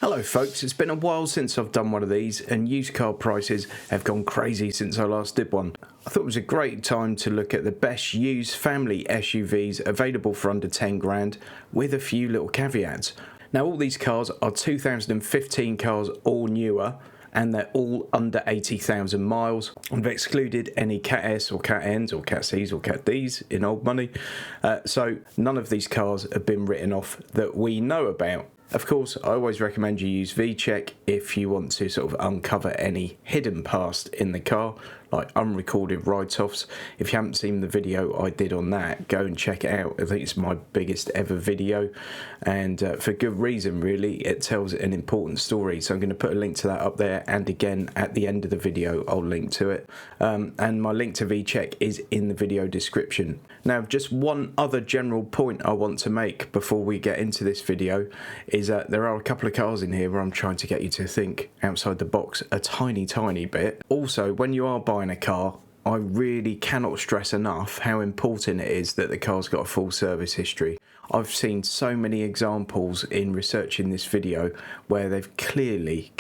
Hello folks, it's been a while since I've done one of these and used car prices have gone crazy since I last did one. I thought it was a great time to look at the best used family SUVs available for under 10 grand with a few little caveats. Now all these cars are 2015 cars or newer and they're all under 80,000 miles. I've excluded any Cat S or Cat Ns or Cat Cs or Cat Ds in old money. So none of these cars have been written off that we know about. Of course, I always recommend you use VCheck if you want to sort of uncover any hidden past in the car, like unrecorded write-offs. If you haven't seen the video I did on that, go and check it out. I think it's my biggest ever video, and for good reason really. It tells an important story, so I'm going to put a link to that up there, and again at the end of the video I'll link to it, and my link to VCheck is in the video description. Now just one other general point I want to make before we get into this video is that there are a couple of cars in here where I'm trying to get you to think outside the box a tiny bit. Also, when you are buying a car, I really cannot stress enough how important it is that the car's got a full service history. I've seen so many examples in researching this video where they've clearly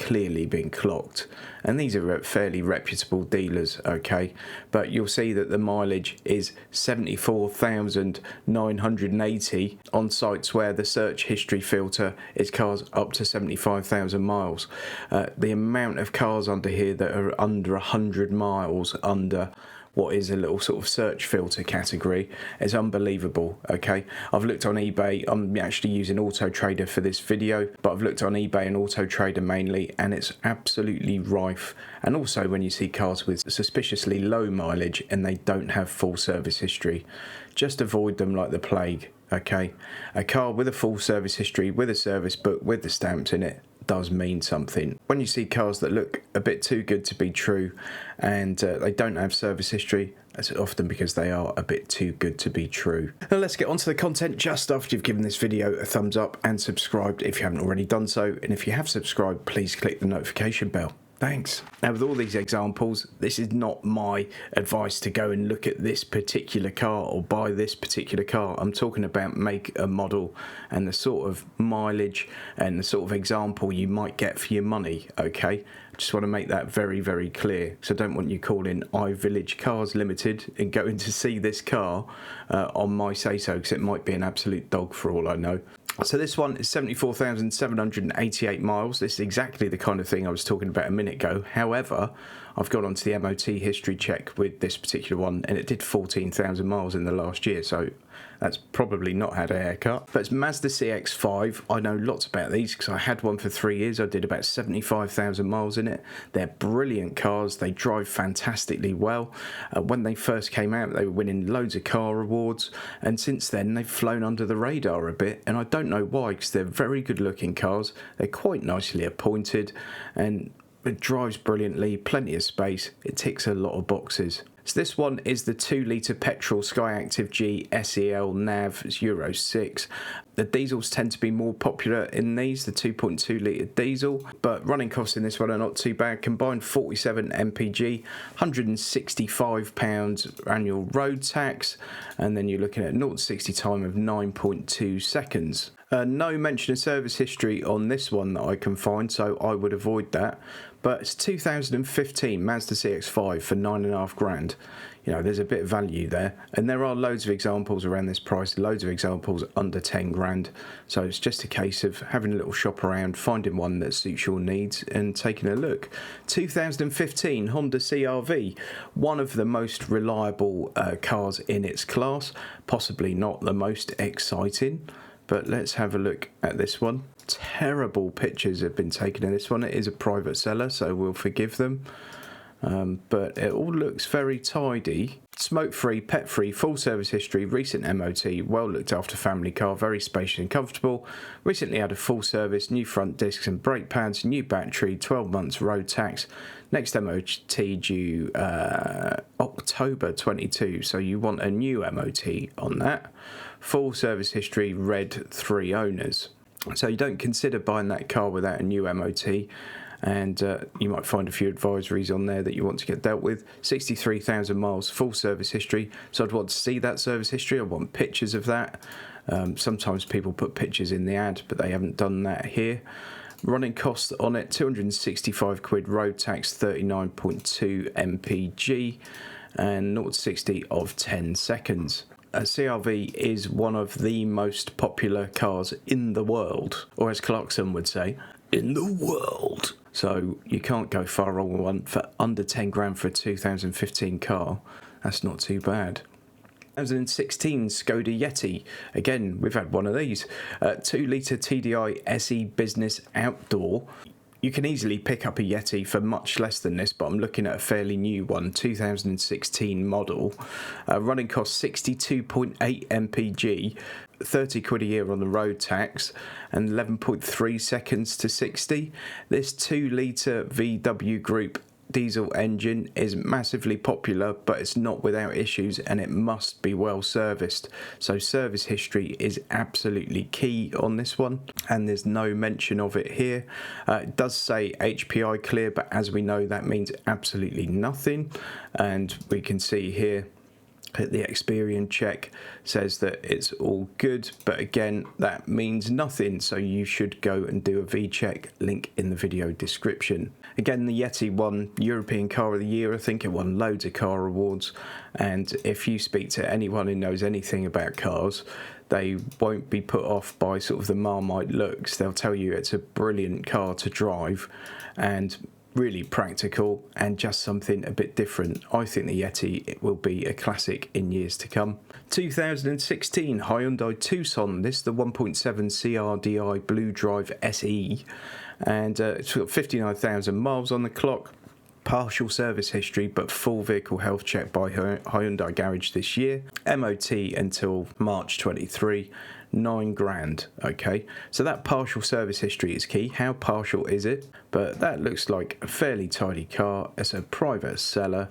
been clocked, and these are at fairly reputable dealers, okay, but you'll see that the mileage is 74,980 on sites where the search history filter is cars up to 75,000 miles. The amount of cars under here that are under 100 miles under what is a little sort of search filter category is unbelievable, okay? I've looked on eBay. I'm actually using Auto Trader for this video, but I've looked on eBay and Auto Trader mainly, and it's absolutely rife. And also when you see cars with suspiciously low mileage and they don't have full service history, just avoid them like the plague, okay? A car with a full service history, with a service book, with the stamps in it, does mean something. When you see cars that look a bit too good to be true and they don't have service history, that's often because they are a bit too good to be true. Now let's get on to the content just after you've given this video a thumbs up and subscribed if you haven't already done so, and if you have subscribed, please click the notification bell. Thanks. Now with all these examples, this is not my advice to go and look at this particular car or buy this particular car. I'm talking about make and model and the sort of mileage and the sort of example you might get for your money, okay? I just want to make that very clear. So I don't want you calling iVillage Cars Limited and going to see this car on my say-so, because it might be an absolute dog for all I know. So this one is 74,788 miles. This is exactly the kind of thing I was talking about a minute ago. However, I've gone onto the MOT history check with this particular one, and it did 14,000 miles in the last year, so that's probably not had a haircut. But it's Mazda CX5. I know lots about these because I had one for 3 years. I did about 75,000 miles in it. They're brilliant cars. They drive fantastically well. When they first came out, they were winning loads of car awards, and since then they've flown under the radar a bit, and I don't know why, because they're very good looking cars. They're quite nicely appointed, and it drives brilliantly, plenty of space. It ticks a lot of boxes. So this one is the 2-litre petrol Skyactiv G SEL NAV, it's Euro 6. The diesels tend to be more popular in these, the 2.2-litre diesel, but running costs in this one are not too bad. Combined 47 mpg, £165 annual road tax, and then you're looking at 0 to 60 time of 9.2 seconds. No mention of service history on this one that I can find, so I would avoid that. But it's 2015 Mazda CX5 for 9.5 grand. You know, there's a bit of value there, and there are loads of examples around this price, loads of examples under 10 grand. So it's just a case of having a little shop around, finding one that suits your needs and taking a look. 2015 Honda CRV, one of the most reliable cars in its class, possibly not the most exciting. But let's have a look at this one. Terrible pictures have been taken in this one. It is a private seller, so we'll forgive them. But it all looks very tidy. Smoke-free, pet-free, full service history, recent MOT, well looked after family car, very spacious and comfortable. Recently had a full service, new front discs and brake pads, new battery, 12 months road tax. Next MOT due October 22, so you want a new MOT on that. Full service history, red, 3 owners. So you don't consider buying that car without a new MOT, and you might find a few advisories on there that you want to get dealt with. 63,000 miles, full service history, so I'd want to see that service history. I want pictures of that. Sometimes people put pictures in the ad, but they haven't done that here. Running costs on it, 265 quid, road tax 39.2 mpg, and 0 to 60 of 10 seconds. A CRV is one of the most popular cars in the world, or as Clarkson would say, in the world. So you can't go far wrong with one. For under 10 grand for a 2015 car, that's not too bad. 2016 Skoda Yeti. Again, we've had one of these. 2 litre TDI SE Business Outdoor. You can easily pick up a Yeti for much less than this, but I'm looking at a fairly new one, 2016 model. Running cost 62.8 mpg, 30 quid a year on the road tax, and 11.3 seconds to 60. This 2 litre VW Group diesel engine is massively popular, but it's not without issues, and it must be well serviced. So service history is absolutely key on this one, and there's no mention of it here. It does say HPI clear, but as we know, that means absolutely nothing. And we can see here that the Experian check says that it's all good, but again, that means nothing, so you should go and do a VCheck, link in the video description. Again, the Yeti won European Car of the Year. I think it won loads of car awards, and if you speak to anyone who knows anything about cars, they won't be put off by sort of the Marmite looks. They'll tell you it's a brilliant car to drive and really practical and just something a bit different. I think the Yeti will be a classic in years to come. 2016 Hyundai Tucson. This is the 1.7 CRDI Blue Drive SE, and it's got 59,000 miles on the clock. Partial service history, but full vehicle health check by Hyundai Garage this year. MOT until March 23. 9 grand. Okay, so that partial service history is key. How partial is it? But that looks like a fairly tidy car. It's a private seller.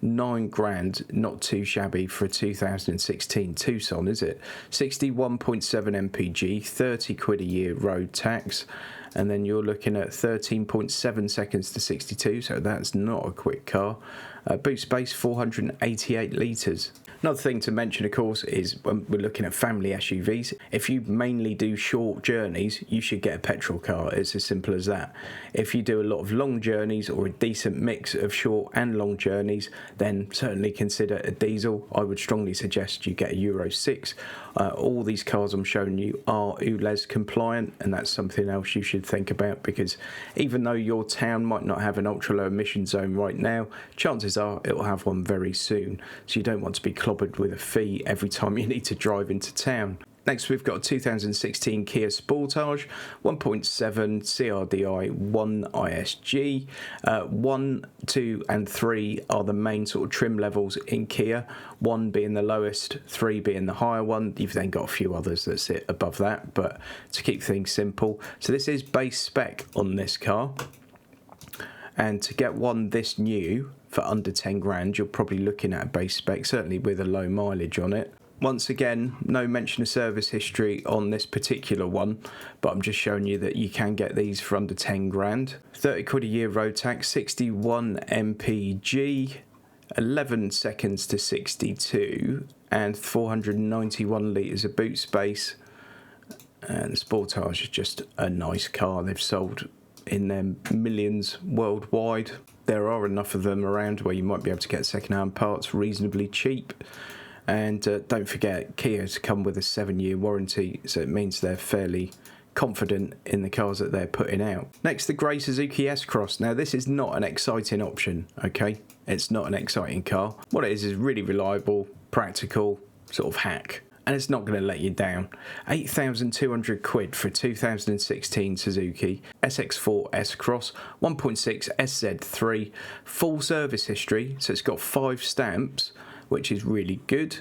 9 grand, not too shabby for a 2016 Tucson, is it? 61.7 mpg, 30 quid a year road tax, and then you're looking at 13.7 seconds to 62, so that's not a quick car. Boot space 488 litres. Another thing to mention, of course, is when we're looking at family SUVs, if you mainly do short journeys, you should get a petrol car. It's as simple as that. If you do a lot of long journeys or a decent mix of short and long journeys, then certainly consider a diesel. I would strongly suggest you get a Euro 6. All these cars I'm showing you are ULEZ compliant, and that's something else you should think about, because even though your town might not have an ultra low emission zone right now, chances are it will have one very soon. So you don't want to be clobbered with a fee every time you need to drive into town. Next, we've got a 2016 Kia Sportage, 1.7 CRDI 1 ISG. 1, 2 and 3 are the main sort of trim levels in Kia, 1 being the lowest, 3 being the higher one. You've then got a few others that sit above that, but to keep things simple. So this is base spec on this car, and to get one this new for under 10 grand, you're probably looking at a base spec, certainly with a low mileage on it. Once again, no mention of service history on this particular one, but I'm just showing you that you can get these for under 10 grand. 30 quid a year road tax, 61 mpg, 11 seconds to 62, and 491 litres of boot space. And the Sportage is just a nice car. They've sold in their millions worldwide. There are enough of them around where you might be able to get second-hand parts reasonably cheap. And don't forget, Kia's come with a 7-year warranty, so it means they're fairly confident in the cars that they're putting out. Next, the grey Suzuki S-Cross. Now, this is not an exciting option, okay? It's not an exciting car. What it is really reliable, practical, sort of hack. And it's not going to let you down. 8,200 quid for a 2016 Suzuki SX4 S-Cross, 1.6 SZ3, full service history, so it's got 5 stamps, which is really good.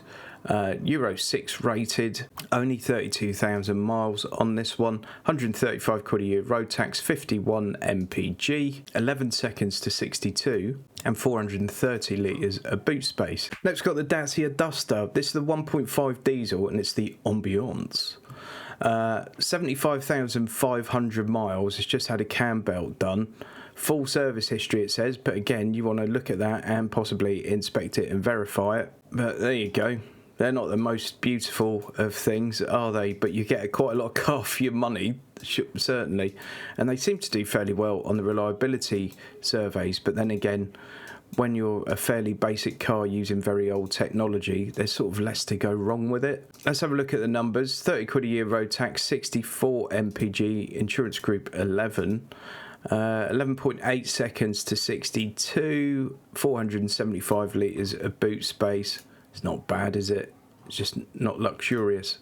Euro 6 rated, only 32,000 miles on this one, 135 quid a year road tax, 51 mpg, 11 seconds to 62, and 430 litres of boot space. Next, we've got the Dacia Duster. This is the 1.5 diesel, and it's the Ambiance. 75,500 miles. It's just had a cam belt done. Full service history, it says, but again, you want to look at that and possibly inspect it and verify it. But there you go. They're not the most beautiful of things, are they? But you get quite a lot of car for your money. certainly, and they seem to do fairly well on the reliability surveys. But then again, when you're a fairly basic car using very old technology, there's sort of less to go wrong with it. Let's have a look at the numbers. 30 quid a year road tax, 64 mpg, insurance group 11. 11.8 seconds to 62, 475 litres of boot space. It's not bad, is it? It's just not luxurious.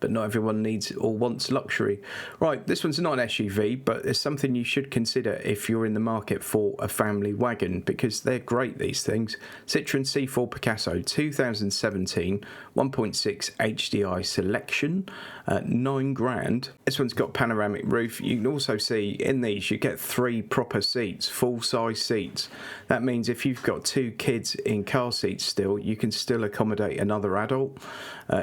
But not everyone needs or wants luxury. Right, this one's not an SUV, but it's something you should consider if you're in the market for a family wagon, because they're great, these things. Citroen C4 Picasso, 2017, 1.6 HDI selection, 9 grand. This one's got panoramic roof. You can also see in these, you get 3 proper seats, full-size seats. That means if you've got 2 kids in car seats still, you can still accommodate another adult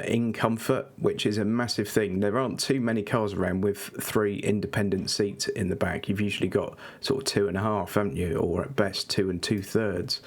in comfort, which is a massive thing. There aren't too many cars around with 3 independent seats in the back. You've usually got sort of 2.5, haven't you, or at best 2 2/3.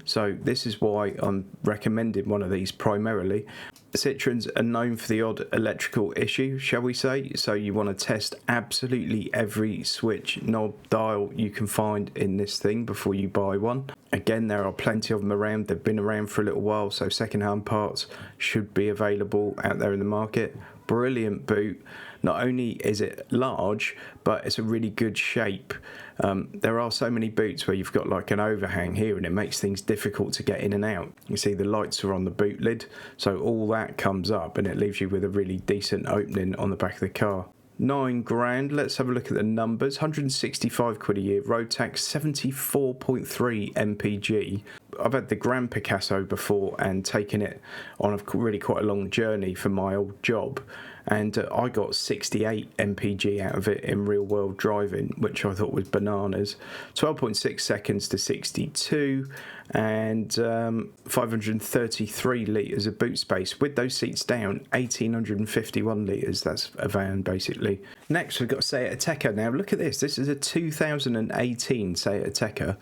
So this is why I'm recommending one of these primarily. Citroens are known for the odd electrical issue, shall we say, so you want to test absolutely every switch, knob, dial you can find in this thing before you buy one. Again, there are plenty of them around. They've been around for a little while, so second-hand parts should be available out there in the market. Brilliant boot. Not only is it large, but it's a really good shape. There are so many boots where you've got like an overhang here and it makes things difficult to get in and out. You see the lights are on the boot lid, so all that comes up and it leaves you with a really decent opening on the back of the car. 9 grand, let's have a look at the numbers. 165 quid a year, road tax, 74.3 mpg. I've had the Grand Picasso before and taken it on a really quite a long journey for my old job, and I got 68 mpg out of it in real world driving, which I thought was bananas. 12.6 seconds to 62 and 533 litres of boot space. With those seats down, 1851 litres. That's a van basically. Next we've got Seat Ateca. Now look at this. This is a 2018 Seat Ateca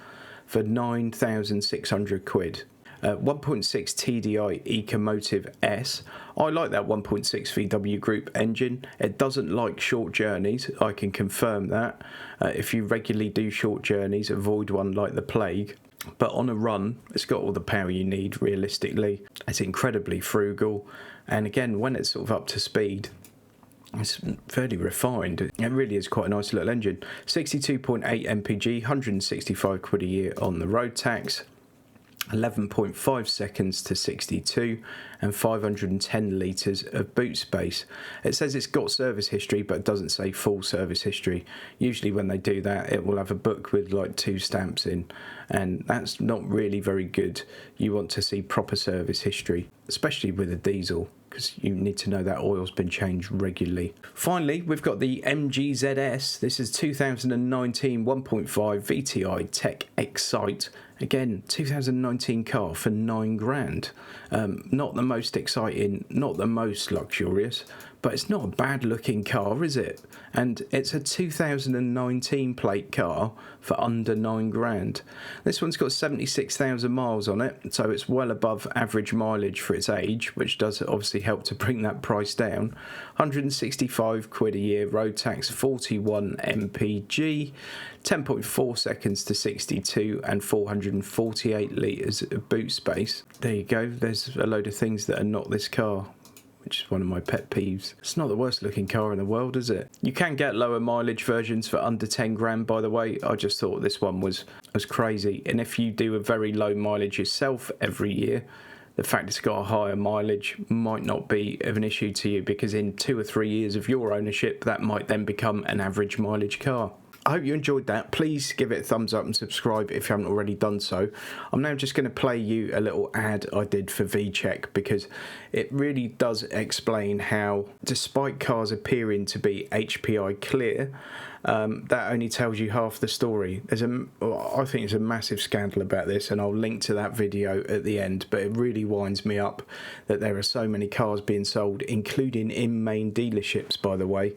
for 9,600 quid. 1.6 TDI Ecomotive S. I like that 1.6 VW Group engine. It doesn't like short journeys, I can confirm that. If you regularly do short journeys, avoid one like the plague. But on a run, it's got all the power you need, realistically. It's incredibly frugal. And again, when it's sort of up to speed, it's fairly refined. It really is quite a nice little engine. 62.8 mpg, 165 quid a year on the road tax. 11.5 seconds to 62 and 510 litres of boot space. It says it's got service history, but it doesn't say full service history. Usually when they do that, it will have a book with like 2 stamps in, and that's not really very good. You want to see proper service history, especially with a diesel, because you need to know that oil's been changed regularly. Finally, we've got the MG ZS. This is 2019 1.5 VTI Tech Excite. Again, 2019 car for 9 grand. Not the most exciting, not the most luxurious, but it's not a bad looking car, is it? And it's a 2019 plate car for under 9 grand. This one's got 76,000 miles on it, so it's well above average mileage for its age, which does obviously help to bring that price down. 165 quid a year, road tax, 41 mpg, 10.4 seconds to 62 and 448 litres of boot space. There you go, there's a load of things that are not this car, which is one of my pet peeves. It's not the worst looking car in the world, is it? You can get lower mileage versions for under 10 grand, by the way. I just thought this one was crazy. And if you do a very low mileage yourself every year, the fact it's got a higher mileage might not be of an issue to you, because in 2 or 3 years of your ownership, that might then become an average mileage car. I hope you enjoyed that. Please give it a thumbs up and subscribe if you haven't already done so. I'm now just going to play you a little ad I did for VCheck, because it really does explain how, despite cars appearing to be HPI clear, that only tells you half the story. I think there's a massive scandal about this, and I'll link to that video at the end, but it really winds me up that there are so many cars being sold, including in main dealerships, by the way.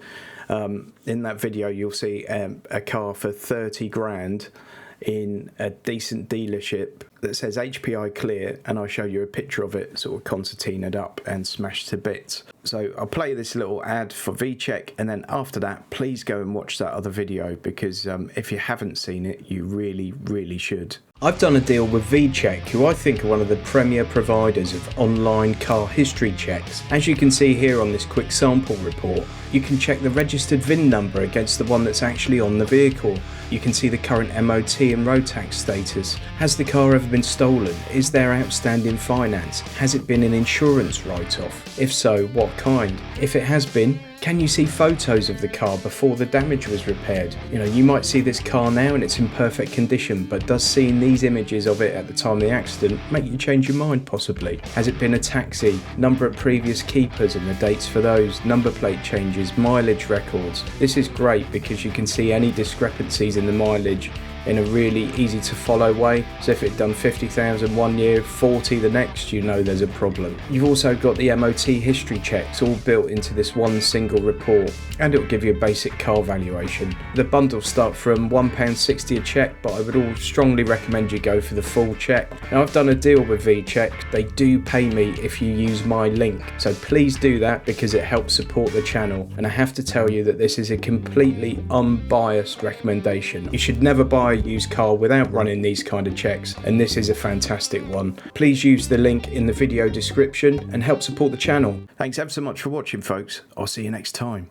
In that video you'll see a car for 30 grand in a decent dealership that says HPI clear, and I show you a picture of it sort of concertinaed up and smashed to bits. So I'll play this little ad for VCheck, and then after that please go and watch that other video, because if you haven't seen it, you really should. I've done a deal with VCheck, who I think are one of the premier providers of online car history checks. As you can see here on this quick sample report, you can check the registered VIN number against the one that's actually on the vehicle. You can see the current MOT and road tax status. Has the car ever been stolen? Is there outstanding finance? Has it been an insurance write-off? If so, what kind? If it has been, can you see photos of the car before the damage was repaired? You know, you might see this car now and it's in perfect condition, but does seeing these images of it at the time of the accident make you change your mind possibly? Has it been a taxi? Number of previous keepers and the dates for those, number plate changes, mileage records. This is great because you can see any discrepancies in the mileage in a really easy to follow way. So if it done 50,000 one year, 40 the next, you know there's a problem. You've also got the MOT history checks all built into this one single report, and it'll give you a basic car valuation. The bundles start from £1.60 a check, but I would all strongly recommend you go for the full check. Now I've done a deal with VCheck. They do pay me if you use my link, so please do that because it helps support the channel. And I have to tell you that this is a completely unbiased recommendation. You should never buy a used car without running these kind of checks, and this is a fantastic one. Please use the link in the video description and help support the channel. Thanks ever so much for watching, folks. I'll see you next time.